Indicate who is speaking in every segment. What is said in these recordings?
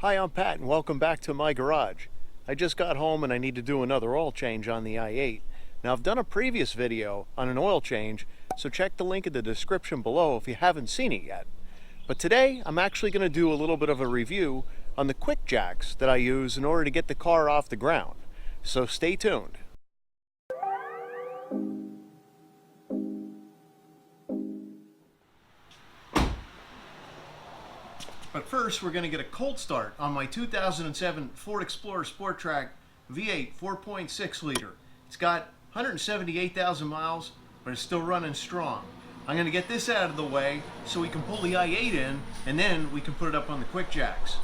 Speaker 1: Hi, I'm Pat and welcome back to my garage. I just got home and I need to do another oil change on the i8. Now I've done a previous video on an oil change, so check the link in the description below if you haven't seen it yet. But today I'm actually going to do a little bit of a review on the QuickJacks that I use in order to get the car off the ground. So stay tuned. But first, we're going to get a cold start on my 2007 Ford Explorer Sport Track V8 4.6 liter. It's got 178,000 miles, but it's still running strong. I'm going to get this out of the way so we can pull the i8 in, and then we can put it up on the QuickJacks.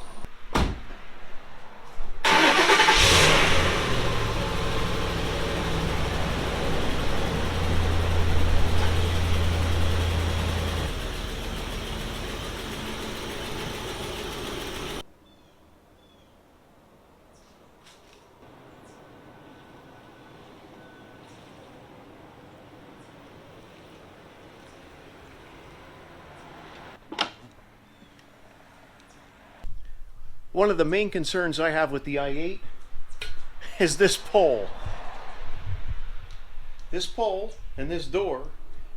Speaker 1: One of the main concerns I have with the i8 is this pole. This pole and this door,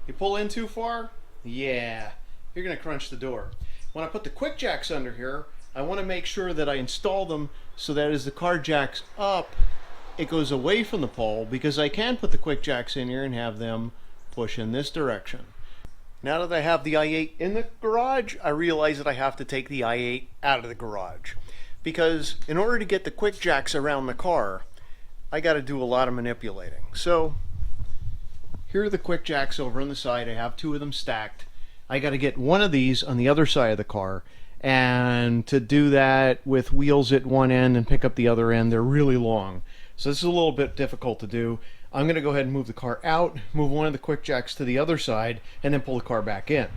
Speaker 1: you pull in too far, yeah, you're going to crunch the door. When I put the QuickJacks under here, I want to make sure that I install them so that as the car jacks up, it goes away from the pole, because I can put the QuickJacks in here and have them push in this direction. Now that I have the i8 in the garage, I realize that I have to take the i8 out of the garage. Because in order to get the QuickJacks around the car, I got to do a lot of manipulating. So here are the QuickJacks over on the side. I have two of them stacked. I got to get one of these on the other side of the car. And to do that with wheels at one end and pick up the other end, they're really long. So this is a little bit difficult to do. I'm going to go ahead and move the car out, move one of the QuickJacks to the other side, and then pull the car back in.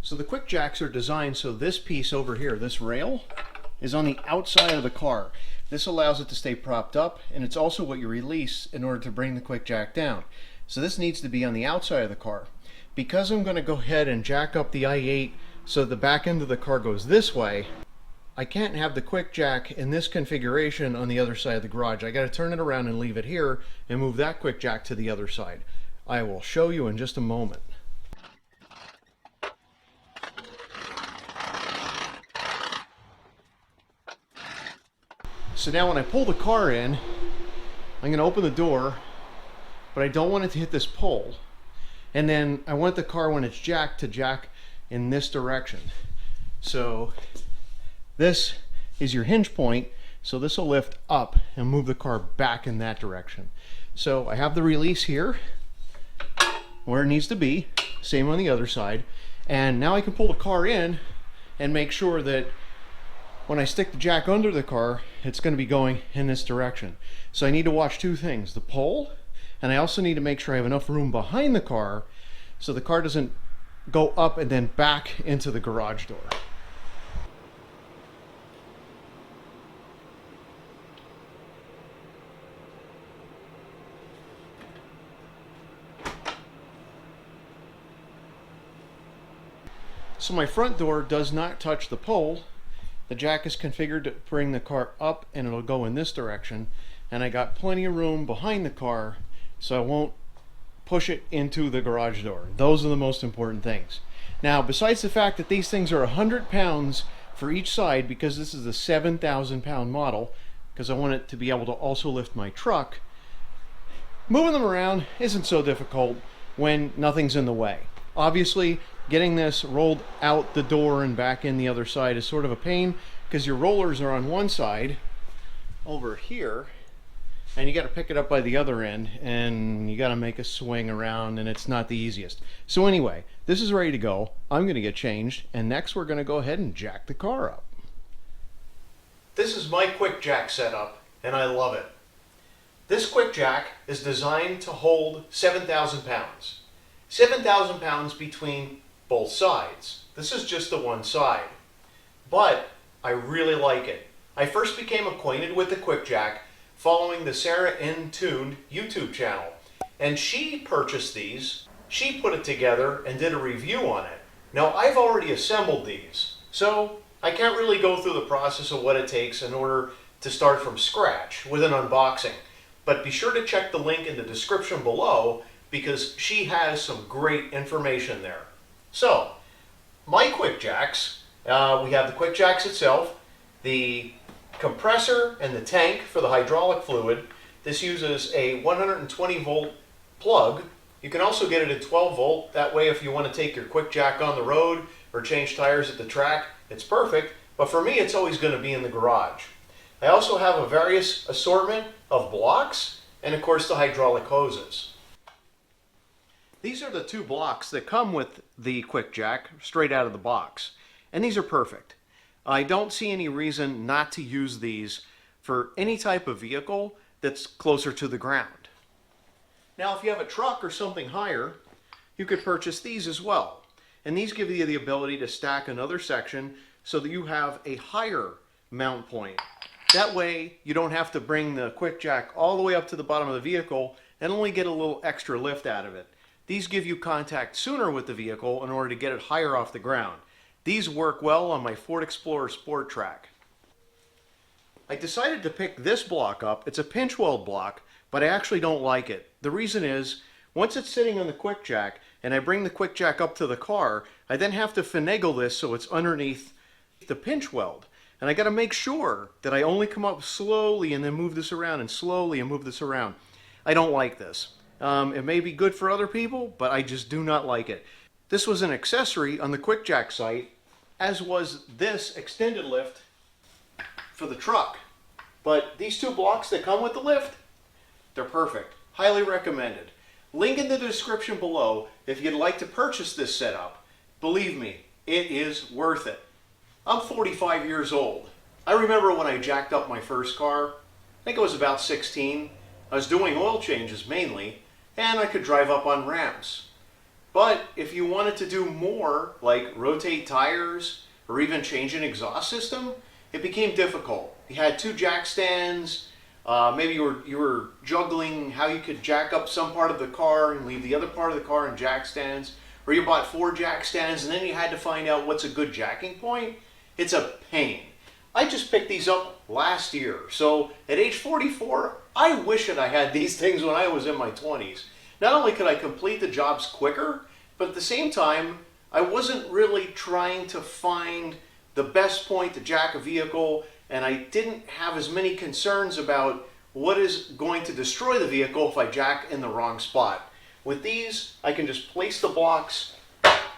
Speaker 1: So the QuickJacks are designed so this piece over here, this rail, is on the outside of the car. This allows it to stay propped up, and it's also what you release in order to bring the QuickJack down. So this needs to be on the outside of the car. Because I'm going to go ahead and jack up the i8 so the back end of the car goes this way, I can't have the QuickJack in this configuration on the other side of the garage. I got to turn it around and leave it here and move that QuickJack to the other side. I will show you in just a moment. So now when I pull the car in, I'm going to open the door, but I don't want it to hit this pole. And then I want the car, when it's jacked, to jack in this direction. So this is your hinge point, so this will lift up and move the car back in that direction. So I have the release here where it needs to be, same on the other side. And now I can pull the car in and make sure that when I stick the jack under the car, it's going to be going in this direction. So I need to watch two things: the pole, and I also need to make sure I have enough room behind the car so the car doesn't go up and then back into the garage door. So my front door does not touch the pole. The jack is configured to bring the car up, and it'll go in this direction. And I got plenty of room behind the car so I won't push it into the garage door. Those are the most important things. Now, besides the fact that these things are 100 pounds for each side, because this is a 7,000 pound model, because I want it to be able to also lift my truck, moving them around isn't so difficult when nothing's in the way. Obviously, getting this rolled out the door and back in the other side is sort of a pain, because your rollers are on one side over here, and you got to pick it up by the other end, and you got to make a swing around, and it's not the easiest. So anyway, this is ready to go. I'm going to get changed, and next we're going to go ahead and jack the car up. This is my QuickJack setup, and I love it. This QuickJack is designed to hold 7,000 pounds. 7,000 pounds between both sides. This is just the one side. but I really like it. I first became acquainted with the QuickJack following the Sarah N. Tuned YouTube channel, and she purchased these, she put it together and did a review on it. Now I've already assembled these, so I can't really go through the process of what it takes in order to start from scratch with an unboxing. But be sure to check the link in the description below because she has some great information there. So, my QuickJacks, we have the QuickJacks itself, the compressor and the tank for the hydraulic fluid. This uses a 120 volt plug. You can also get it at 12 volt. That way if you want to take your QuickJack on the road or change tires at the track, it's perfect. But for me, it's always going to be in the garage. I also have a various assortment of blocks and of course the hydraulic hoses. These are the two blocks that come with the QuickJack straight out of the box, and these are perfect. I don't see any reason not to use these for any type of vehicle that's closer to the ground. Now if you have a truck or something higher, you could purchase these as well, and these give you the ability to stack another section so that you have a higher mount point. That way you don't have to bring the QuickJack all the way up to the bottom of the vehicle and only get a little extra lift out of it. These give you contact sooner with the vehicle in order to get it higher off the ground. These work well on my Ford Explorer Sport Track. I decided to pick this block up. It's a pinch weld block, but I actually don't like it. The reason is, once it's sitting on the QuickJack and I bring the QuickJack up to the car, I then have to finagle this so it's underneath the pinch weld. And I got to make sure that I only come up slowly and then move this around and slowly and move this around. I don't like this. It may be good for other people, but I just do not like it. This was an accessory on the QuickJack site, as was this extended lift for the truck. But these two blocks that come with the lift, they're perfect. Highly recommended. Link in the description below if you'd like to purchase this setup. Believe me, it is worth it. I'm 45 years old. I remember when I jacked up my first car. I think I was about 16. I was doing oil changes mainly, and I could drive up on ramps. But if you wanted to do more, like rotate tires or even change an exhaust system, it became difficult. You had two jack stands, maybe you were juggling how you could jack up some part of the car and leave the other part of the car in jack stands, or you bought 4 jack stands and then you had to find out what's a good jacking point. It's a pain. I just picked these up last year, so at age 44, I wish that I had these things when I was in my 20s. Not only could I complete the jobs quicker, but at the same time, I wasn't really trying to find the best point to jack a vehicle, and I didn't have as many concerns about what is going to destroy the vehicle if I jack in the wrong spot. With these, I can just place the blocks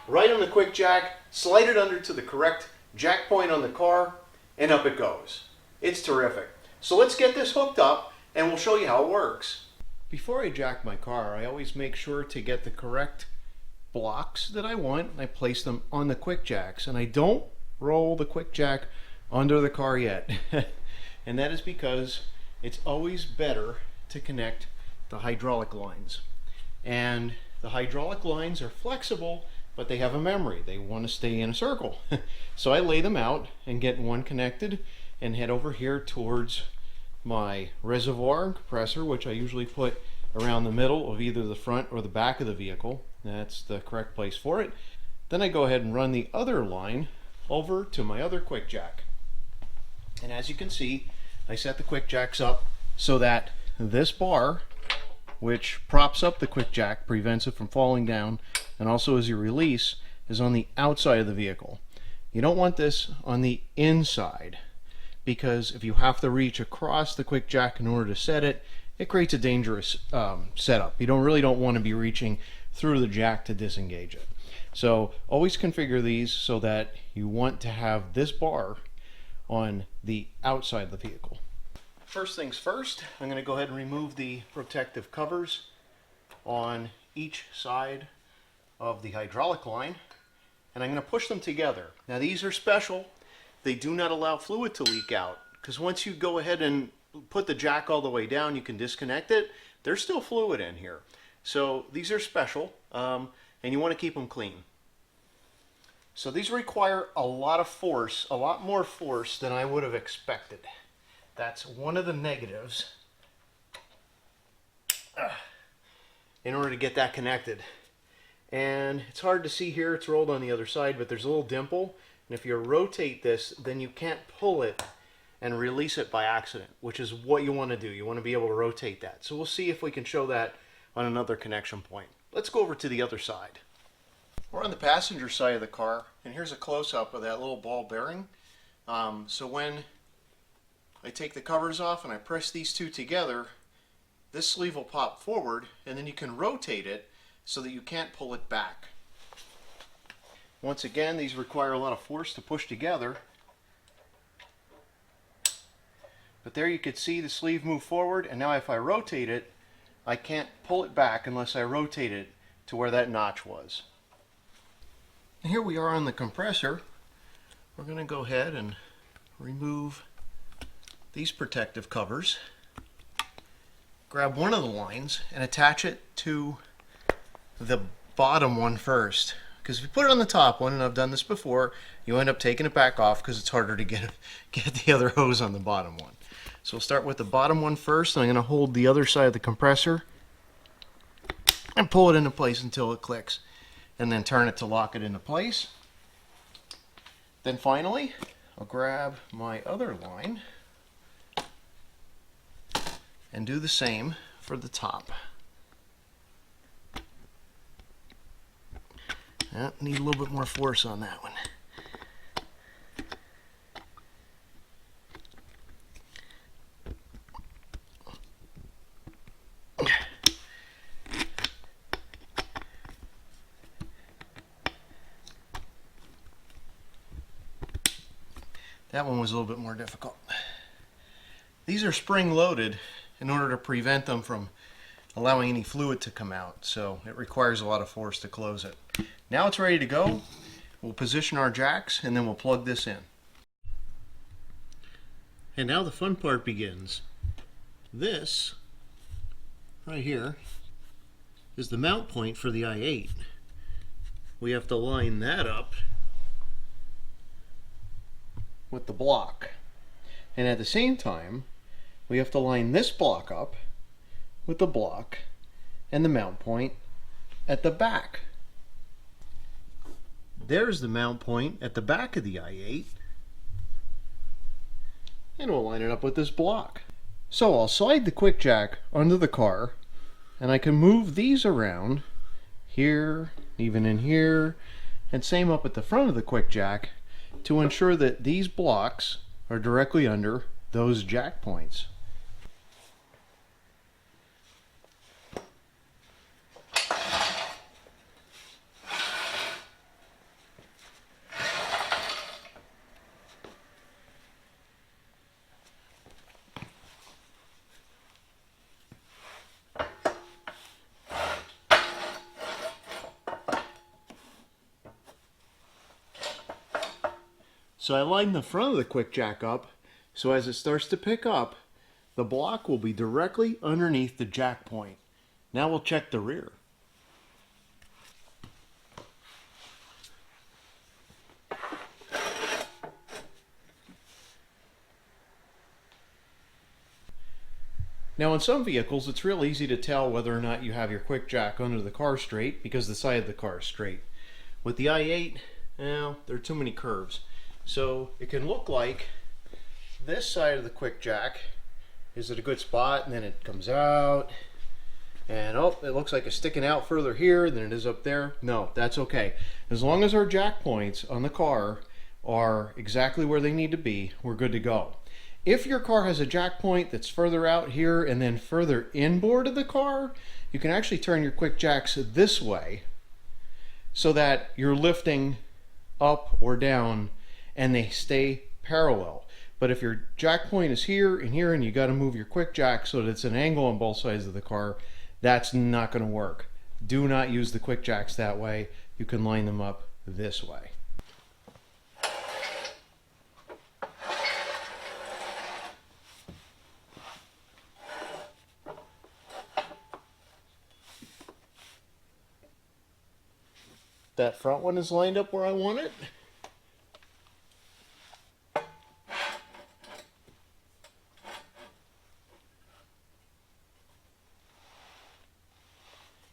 Speaker 1: right on the QuickJack, slide it under to the correct jack point on the car, and up it goes. It's terrific. So let's get this hooked up and we'll show you how it works. Before I jack my car, I always make sure to get the correct blocks that I want, and I place them on the QuickJacks, and I don't roll the QuickJack under the car yet. And that is because it's always better to connect the hydraulic lines. And the hydraulic lines are flexible, but they have a memory. They want to stay in a circle. So I lay them out and get one connected and head over here towards my reservoir and compressor, which I usually put around the middle of either the front or the back of the vehicle. That's the correct place for it. Then I go ahead and run the other line over to my other QuickJack. And as you can see, I set the QuickJacks up so that this bar, which props up the QuickJack, prevents it from falling down, and also as you release, is on the outside of the vehicle. You don't want this on the inside, because if you have to reach across the QuickJack in order to set it, it creates a dangerous setup. You really don't want to be reaching through the jack to disengage it. So always configure these so that you want to have this bar on the outside of the vehicle. First things first, I'm going to go ahead and remove the protective covers on each side of the hydraulic line, and I'm going to push them together. Now these are special. They do not allow fluid to leak out, because once you go ahead and put the jack all the way down, you can disconnect it. There's still fluid in here. So these are special, and you want to keep them clean. So these require a lot of force, a lot more force than I would have expected. That's one of the negatives in order to get that connected. And it's hard to see here, it's rolled on the other side, but there's a little dimple. And if you rotate this, then you can't pull it and release it by accident, which is what you want to do. You want to be able to rotate that. So we'll see if we can show that on another connection point. Let's go over to the other side. We're on the passenger side of the car, and here's a close-up of that little ball bearing. So when I take the covers off and I press these two together, this sleeve will pop forward, and then you can rotate it so that you can't pull it back. Once again, these require a lot of force to push together. But there you could see the sleeve move forward, and now if I rotate it, I can't pull it back unless I rotate it to where that notch was. Here we are on the compressor. We're going to go ahead and remove these protective covers. Grab one of the lines and attach it to the bottom one first. Because if you put it on the top one, and I've done this before, you end up taking it back off because it's harder to get the other hose on the bottom one. So we'll start with the bottom one first, and I'm going to hold the other side of the compressor and pull it into place until it clicks, and then turn it to lock it into place. Then finally, I'll grab my other line and do the same for the top. Need a little bit more force on that one. That one was a little bit more difficult. These are spring loaded in order to prevent them from allowing any fluid to come out, so it requires a lot of force to close it. Now it's ready to go. We'll position our jacks and then we'll plug this in. And now the fun part begins. This right here is the mount point for the i8. We have to line that up with the block, and at the same time we have to line this block up with the block and the mount point at the back. There's the mount point at the back of the i8, and we'll line it up with this block. So I'll slide the QuickJack under the car, and I can move these around here, even in here, and same up at the front of the QuickJack to ensure that these blocks are directly under those jack points. So I lined the front of the QuickJack up, so as it starts to pick up, the block will be directly underneath the jack point. Now we'll check the rear. Now in some vehicles it's real easy to tell whether or not you have your QuickJack under the car straight because the side of the car is straight. With the i8, well, there are too many curves. So it can look like this side of the QuickJack is at a good spot, and then it comes out, and oh, it looks like it's sticking out further here than it is up there. No, that's okay. As long as our jack points on the car are exactly where they need to be, we're good to go. If your car has a jack point that's further out here and then further inboard of the car, you can actually turn your QuickJacks this way so that you're lifting up or down and they stay parallel. But if your jack point is here and here and you got to move your QuickJack so that it's an angle on both sides of the car, that's not going to work. Do not use the QuickJacks that way. You can line them up this way. that front one is lined up where I want it.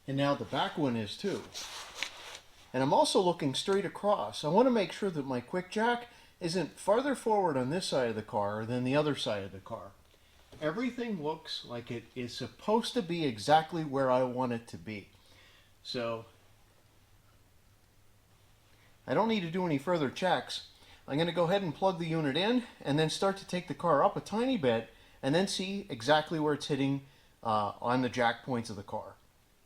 Speaker 1: And now the back one is too. And I'm also looking straight across. I want to make sure that my QuickJack isn't farther forward on this side of the car than the other side of the car. Everything looks like it is supposed to be exactly where I want it to be. So I don't need to do any further checks. I'm going to go ahead and plug the unit in and then start to take the car up a tiny bit and then see exactly where it's hitting on the jack points of the car.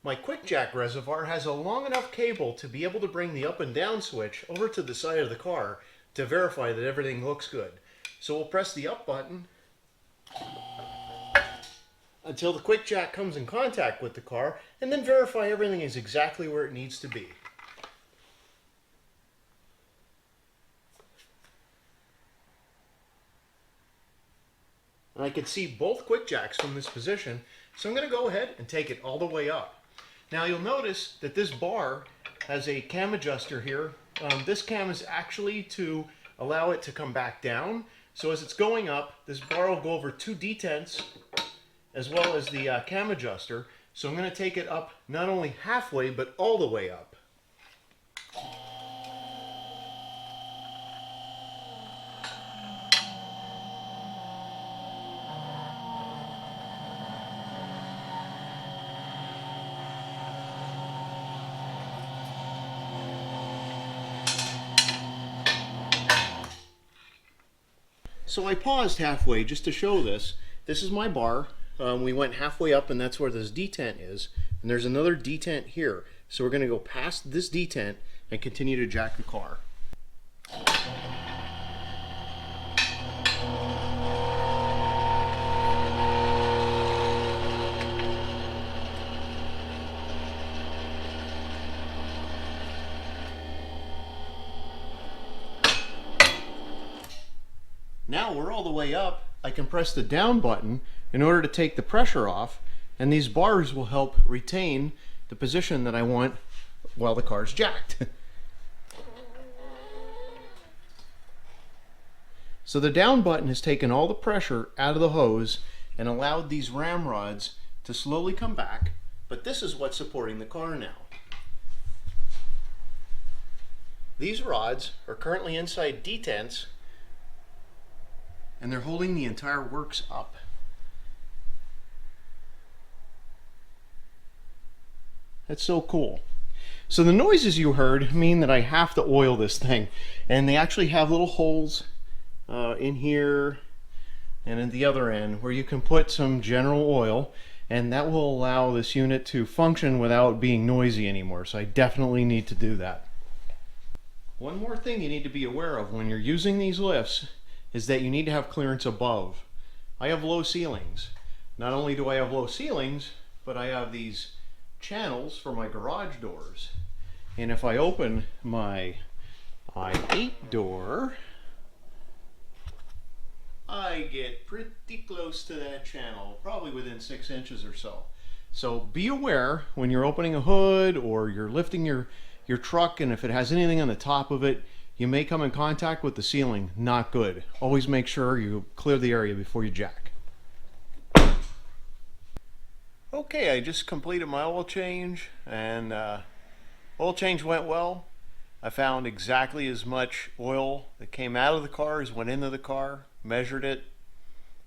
Speaker 1: My QuickJack reservoir has a long enough cable to be able to bring the up and down switch over to the side of the car to verify that everything looks good. So we'll press the up button until the QuickJack comes in contact with the car and then verify everything is exactly where it needs to be. And I can see both QuickJacks from this position, so I'm going to go ahead and take it all the way up. Now you'll notice that this bar has a cam adjuster here. This cam is actually to allow it to come back down. So as it's going up, this bar will go over two detents as well as the cam adjuster. So I'm going to take it up not only halfway, but all the way up. So I paused halfway just to show this. This is my bar. We went halfway up and that's where this detent is. And there's another detent here. So we're going to go past this detent and continue to jack the car. Now we're all the way up. I can press the down button in order to take the pressure off, and these bars will help retain the position that I want while the car's jacked. So the down button has taken all the pressure out of the hose and allowed these ramrods to slowly come back, but this is what's supporting the car now. These rods are currently inside detents and they're holding the entire works up. That's so cool. So the noises you heard mean that I have to oil this thing, and they actually have little holes in here and in the other end where you can put some general oil, and that will allow this unit to function without being noisy anymore. So I definitely need to do that. One more thing you need to be aware of when you're using these lifts is that you need to have clearance above. I have low ceilings. Not only do I have low ceilings, but I have these channels for my garage doors. And if I open my I-8 door, I get pretty close to that channel, probably within 6 inches or so. So be aware when you're opening a hood or you're lifting your truck, and if it has anything on the top of it, you may come in contact with the ceiling. Not good. Always make sure you clear the area before you jack. Okay, I just completed my oil change, and oil change went well. I found exactly as much oil that came out of the car as went into the car, measured it,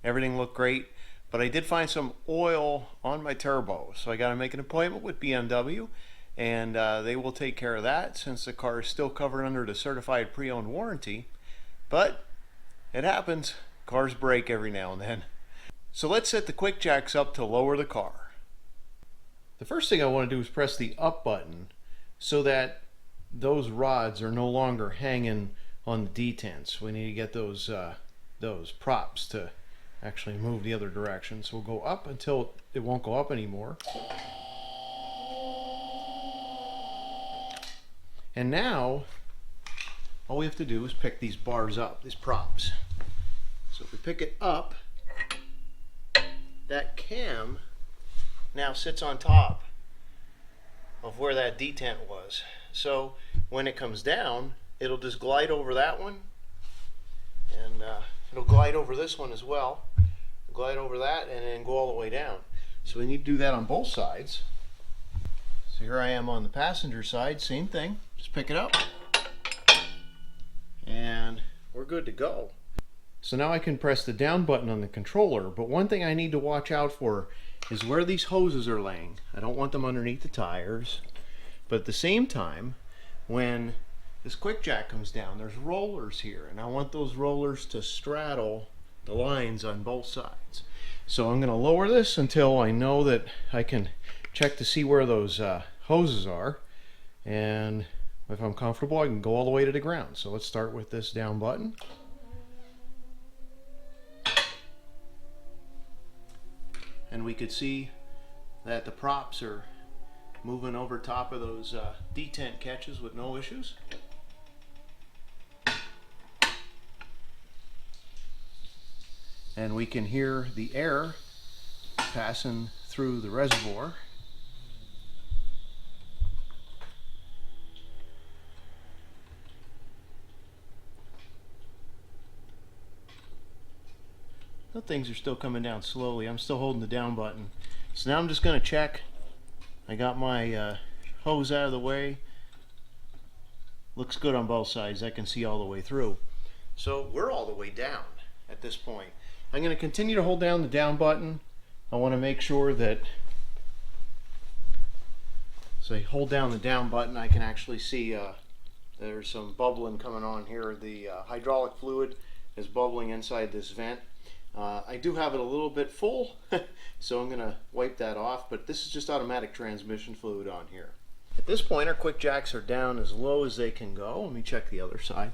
Speaker 1: everything looked great, but I did find some oil on my turbo, so I got to make an appointment with BMW, and they will take care of that since the car is still covered under the certified pre-owned warranty. But it happens. Cars break every now and then. So let's set the QuickJacks up to lower the car. The first thing I want to do is press the up button so that those rods are no longer hanging on the detents. We need to get those props to actually move the other direction. So we'll go up until it won't go up anymore. And now all we have to do is pick these bars up, these props. So if we pick it up, that cam now sits on top of where that detent was. so when it comes down, it'll just glide over that one, and it'll glide over this one as well, glide over that, and then go all the way down. So we need to do that on both sides. So here I am on the passenger side, same thing, just pick it up, and we're good to go. So now I can press the down button on the controller, but one thing I need to watch out for is where these hoses are laying. I don't want them underneath the tires, but at the same time, when this QuickJack comes down, there's rollers here, and I want those rollers to straddle the lines on both sides. So I'm going to lower this until I know that I can check to see where those hoses are, and if I'm comfortable, I can go all the way to the ground. So let's start with this down button. And we could see that the props are moving over top of those detent catches with no issues. And we can hear the air passing through the reservoir. The things are still coming down slowly. I'm still holding the down button. So now I'm just going to check. I got my hose out of the way. Looks good on both sides. I can see all the way through. So we're all the way down at this point. I'm going to continue to hold down the down button. I want to make sure that, so I hold down the down button, I can actually see there's some bubbling coming on here. The hydraulic fluid is bubbling inside this vent. I do have it a little bit full, so I'm going to wipe that off, but this is just automatic transmission fluid on here. At this point, our QuickJacks are down as low as they can go. Let me check the other side.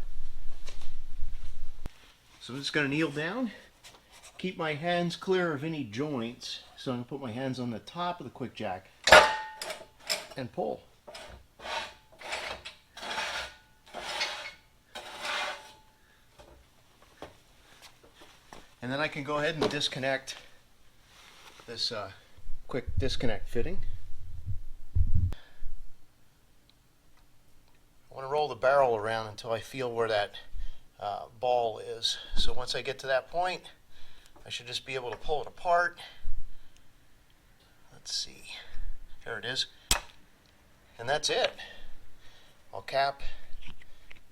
Speaker 1: So I'm just going to kneel down, keep my hands clear of any joints, so I'm going to put my hands on the top of the QuickJack and pull. And then I can go ahead and disconnect this quick disconnect fitting. I want to roll the barrel around until I feel where that ball is. So once I get to that point, I should just be able to pull it apart. Let's see. There it is. And that's it. I'll cap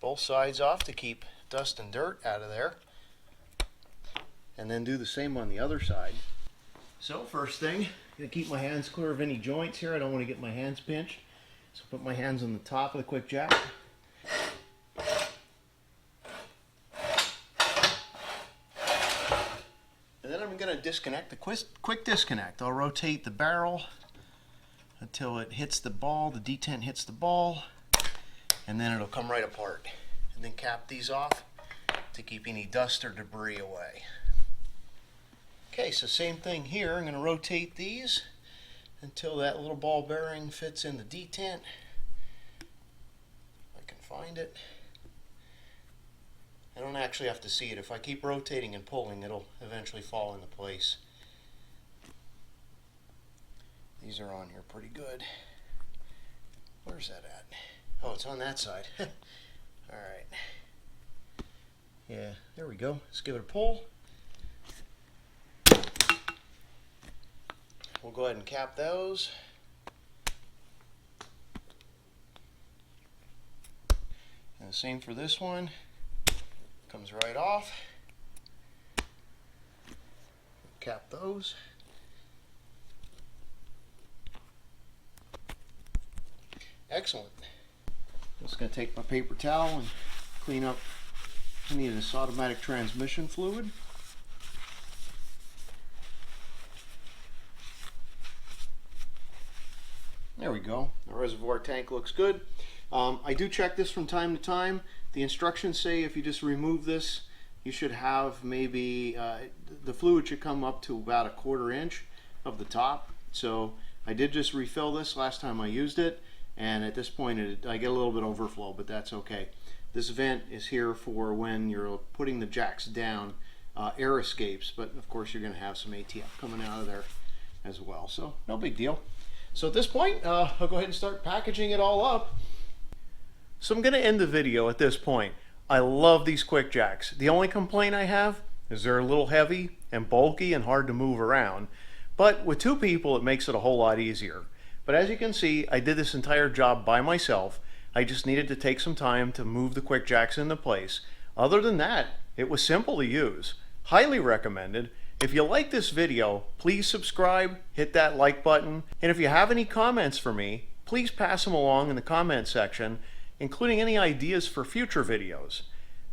Speaker 1: both sides off to keep dust and dirt out of there, and then do the same on the other side. So first thing, I'm going to keep my hands clear of any joints here. I don't want to get my hands pinched. So put my hands on the top of the QuickJack. And then I'm going to disconnect the quick disconnect. I'll rotate the barrel until it hits the ball, the detent hits the ball, and then it'll come right apart. And then cap these off to keep any dust or debris away. Okay, so same thing here. I'm going to rotate these until that little ball bearing fits in the detent. If I can find it. I don't actually have to see it. If I keep rotating and pulling, it'll eventually fall into place. These are on here pretty good. Where's that at? Oh, it's on that side. Alright. Yeah, there we go. Let's give it a pull. We'll go ahead and cap those. And the same for this one. Comes right off. Cap those. Excellent. Just going to take my paper towel and clean up any of this automatic transmission fluid. There we go. The reservoir tank looks good. I do check this from time to time. The instructions say if you just remove this, you should have maybe, the fluid should come up to about 1/4 inch of the top. So I did just refill this last time I used it, and at this point I get a little bit overflow, but that's okay. This vent is here for when you're putting the jacks down, air escapes, but of course you're going to have some ATF coming out of there as well, so no big deal. So at this point, I'll go ahead and start packaging it all up. So I'm going to end the video at this point. I love these QuickJacks. The only complaint I have is they're a little heavy and bulky and hard to move around. But with two people, it makes it a whole lot easier. But as you can see, I did this entire job by myself. I just needed to take some time to move the QuickJacks into place. Other than that, it was simple to use. Highly recommended. If you like this video, please subscribe, hit that like button, and if you have any comments for me, please pass them along in the comment section, including any ideas for future videos.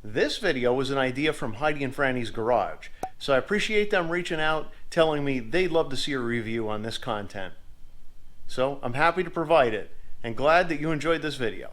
Speaker 1: This video was an idea from Heidi and Franny's garage, so I appreciate them reaching out, telling me they'd love to see a review on this content. So I'm happy to provide it, and glad that you enjoyed this video.